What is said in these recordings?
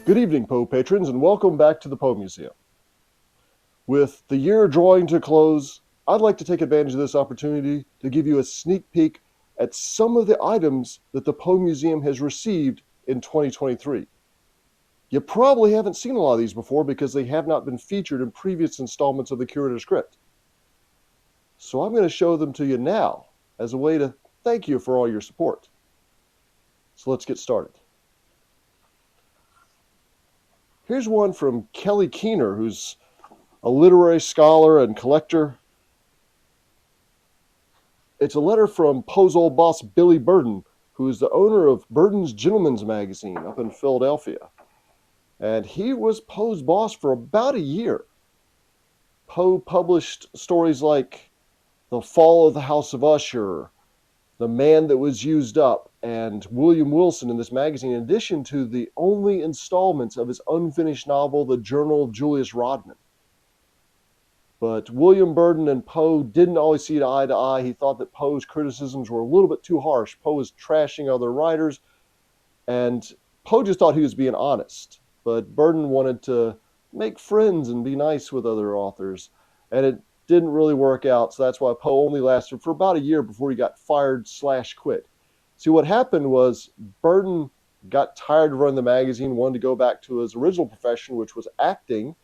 Good evening, Poe patrons, and welcome back to the Poe Museum. With the year drawing to close, I'd like to take advantage of this opportunity to give you a sneak peek at some of the items that the Poe Museum has received in 2023. You probably haven't seen a lot of these before because they have not been featured in previous installments of the Curator's Crypt. So I'm going to show them to you now as a way to thank you for all your support. So let's get started. Here's one from Kelly Keener, who's a literary scholar and collector. It's a letter from Poe's old boss, Billy Burden, who is the owner of Burden's Gentleman's Magazine up in Philadelphia. And he was Poe's boss for about a year. Poe published stories like The Fall of the House of Usher, The Man That Was Used Up, and William Wilson in this magazine, in addition to the only installments of his unfinished novel, The Journal of Julius Rodman. But William Burden and Poe didn't always see eye to eye. He thought that Poe's criticisms were a little bit too harsh. Poe was trashing other writers, and Poe just thought he was being honest. But Burden wanted to make friends and be nice with other authors, and it didn't really work out, so that's why Poe only lasted for about a year before he got fired/quit. See, what happened was Burden got tired of running the magazine, wanted to go back to his original profession, which was acting.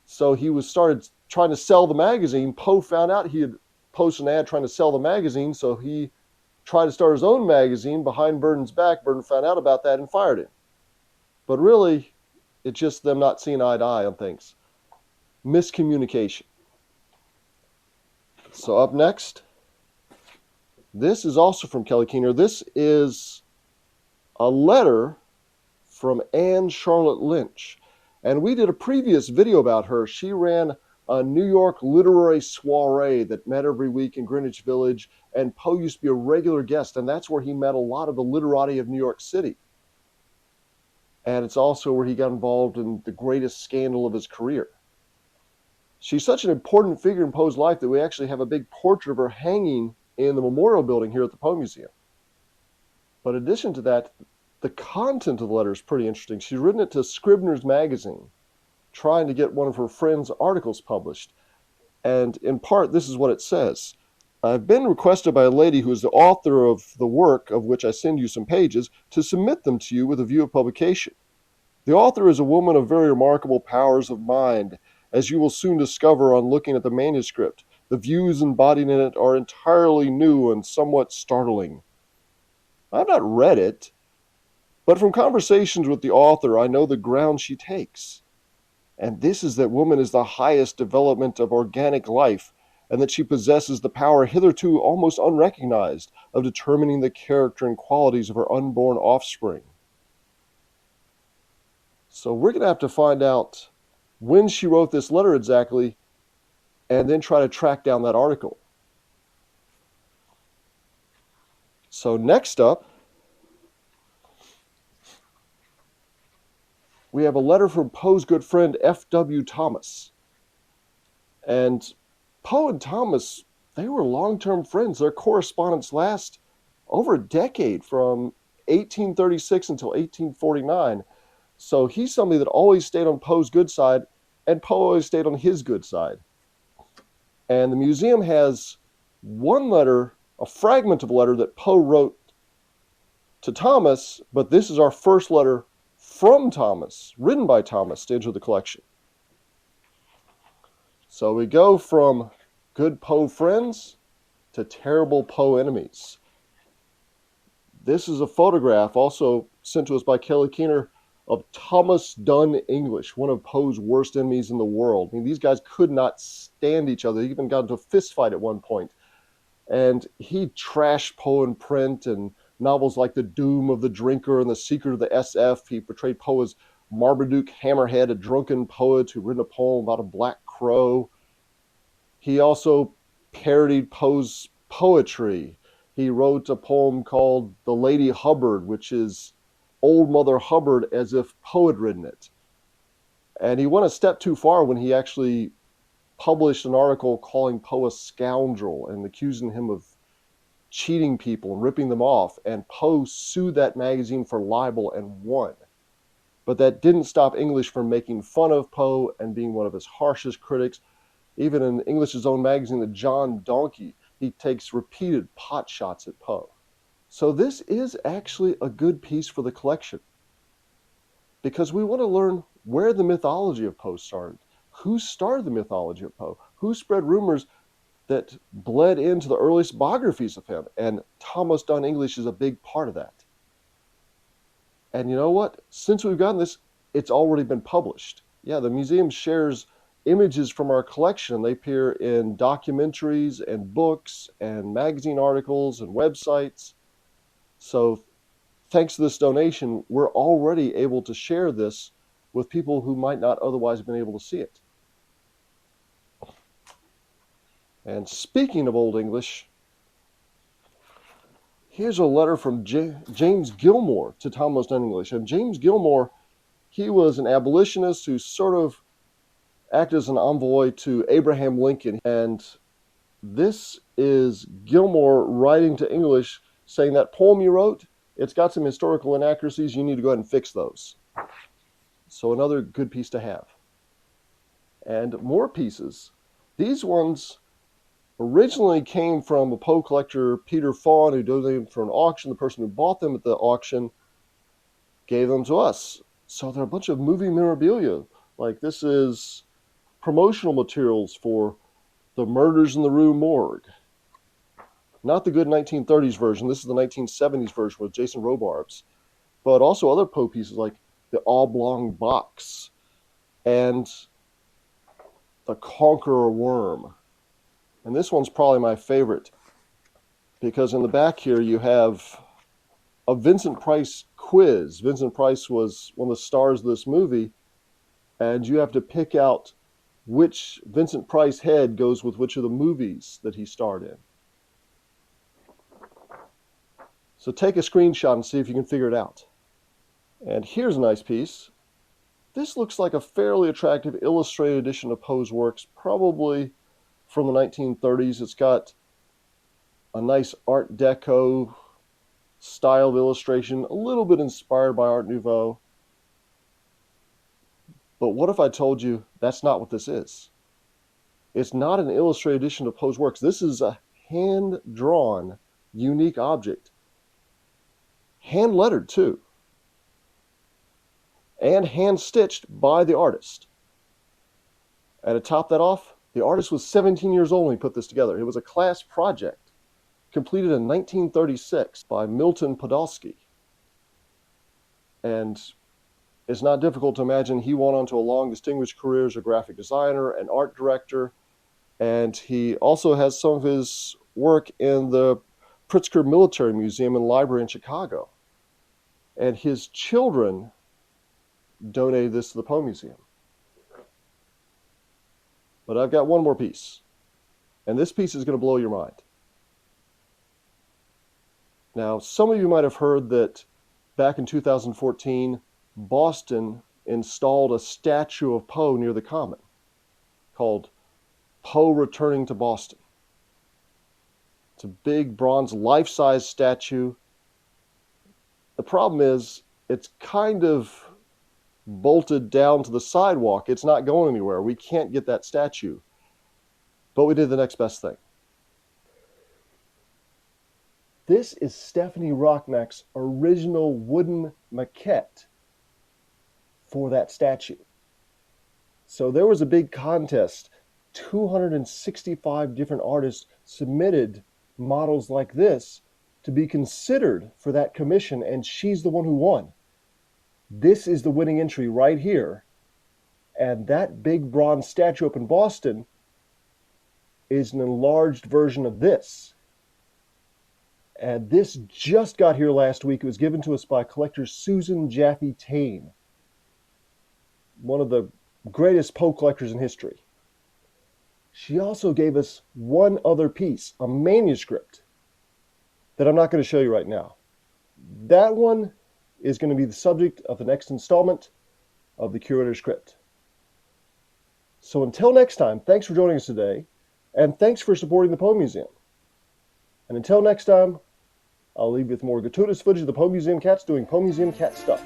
So he started trying to sell the magazine. Poe found out he had posted an ad trying to sell the magazine, so he tried to start his own magazine behind Burden's back. Burden found out about that and fired him. But really, it's just them not seeing eye to eye on things. Miscommunication. So up next, this is also from Kelly Keener. This is a letter from Anne Charlotte Lynch. And we did a previous video about her. She ran a New York literary soiree that met every week in Greenwich Village, and Poe used to be a regular guest, and that's where he met a lot of the literati of New York City. And it's also where he got involved in the greatest scandal of his career. She's such an important figure in Poe's life that we actually have a big portrait of her hanging in the memorial building here at the Poe Museum. But in addition to that, the content of the letter is pretty interesting. She's written it to Scribner's Magazine, trying to get one of her friend's articles published. And in part, this is what it says. I've been requested by a lady who is the author of the work, of which I send you some pages, to submit them to you with a view of publication. The author is a woman of very remarkable powers of mind, as you will soon discover on looking at the manuscript. The views embodied in it are entirely new and somewhat startling. I've not read it, but from conversations with the author, I know the ground she takes. And this is that woman is the highest development of organic life, and that she possesses the power hitherto almost unrecognized of determining the character and qualities of her unborn offspring. So we're going to have to find out when she wrote this letter exactly, and then try to track down that article. So next up, we have a letter from Poe's good friend F.W. Thomas. And Poe and Thomas, they were long-term friends. Their correspondence lasts over a decade, from 1836 until 1849. So he's somebody that always stayed on Poe's good side, and Poe always stayed on his good side. And the museum has one letter, a fragment of a letter that Poe wrote to Thomas, but this is our first letter from Thomas, written by Thomas, to enter the collection. So we go from good Poe friends to terrible Poe enemies. This is a photograph also sent to us by Kelly Keener of Thomas Dunn English, one of Poe's worst enemies in the world. I mean, these guys could not stand each other. They even got into a fist fight at one point. And he trashed Poe in print, and novels like The Doom of the Drinker and The Secret of the SF. He portrayed Poe as Marmaduke Hammerhead, a drunken poet who written a poem about a black crow. He also parodied Poe's poetry. He wrote a poem called The Lady Hubbard, which is Old Mother Hubbard as if Poe had written it. And he went a step too far when he actually published an article calling Poe a scoundrel and accusing him of cheating people and ripping them off. And Poe sued that magazine for libel and won. But that didn't stop English from making fun of Poe and being one of his harshest critics. Even in English's own magazine, the John Donkey, he takes repeated pot shots at Poe. So this is actually a good piece for the collection, because we want to learn where the mythology of Poe started. Who started the mythology of Poe? Who spread rumors that bled into the earliest biographies of him? And Thomas Dunn English is a big part of that. And you know what? Since we've gotten this, it's already been published. Yeah, the museum shares images from our collection. They appear in documentaries and books and magazine articles and websites. So thanks to this donation, we're already able to share this with people who might not otherwise have been able to see it. And speaking of Old English, here's a letter from James Gilmore to Thomas Dunn English. And James Gilmore, he was an abolitionist who sort of acted as an envoy to Abraham Lincoln. And this is Gilmore writing to English saying that poem you wrote, it's got some historical inaccuracies. You need to go ahead and fix those. So another good piece to have. And more pieces. These ones originally came from a Poe collector, Peter Fawn, who donated them for an auction. The person who bought them at the auction gave them to us. So they're a bunch of movie memorabilia. Like this is promotional materials for the Murders in the Rue Morgue. Not the good 1930s version. This is the 1970s version with Jason Robards. But also other Poe pieces like the Oblong Box and the Conqueror Worm. And this one's probably my favorite, because in the back here you have a Vincent Price quiz. Vincent Price was one of the stars of this movie, and you have to pick out which Vincent Price head goes with which of the movies that he starred in. So take a screenshot and see if you can figure it out. And here's a nice piece. This looks like a fairly attractive illustrated edition of Poe's works, probably from the 1930s. It's got a nice Art Deco style of illustration, a little bit inspired by Art Nouveau. But what if I told you that's not what this is? It's not an illustrated edition of Poe's works. This is a hand-drawn, unique object. Hand-lettered, too. And hand-stitched by the artist. And to top that off, the artist was 17 years old when he put this together. It was a class project completed in 1936 by Milton Podolsky. And it's not difficult to imagine he went on to a long, distinguished career as a graphic designer and art director. And he also has some of his work in the Pritzker Military Museum and Library in Chicago. And his children donated this to the Poe Museum. But I've got one more piece. And this piece is going to blow your mind. Now, some of you might have heard that back in 2014, Boston installed a statue of Poe near the Common called Poe Returning to Boston. It's a big bronze life-size statue. The problem is it's kind of bolted down to the sidewalk. It's not going anywhere. We can't get that statue. But we did the next best thing. This is Stephanie Rockmack's original wooden maquette for that statue. So there was a big contest. 265 different artists submitted models like this to be considered for that commission, and she's the one who won. This is the winning entry right here. And that big bronze statue up in Boston is an enlarged version of this. And this just got here last week. It was given to us by collector Susan Jaffe Tane, one of the greatest Poe collectors in history. She also gave us one other piece, a manuscript, that I'm not going to show you right now. That one is going to be the subject of the next installment of the Curator's Crypt. So until next time, thanks for joining us today, and thanks for supporting the Poe Museum. And until next time, I'll leave you with more gratuitous footage of the Poe Museum cats doing Poe Museum cat stuff.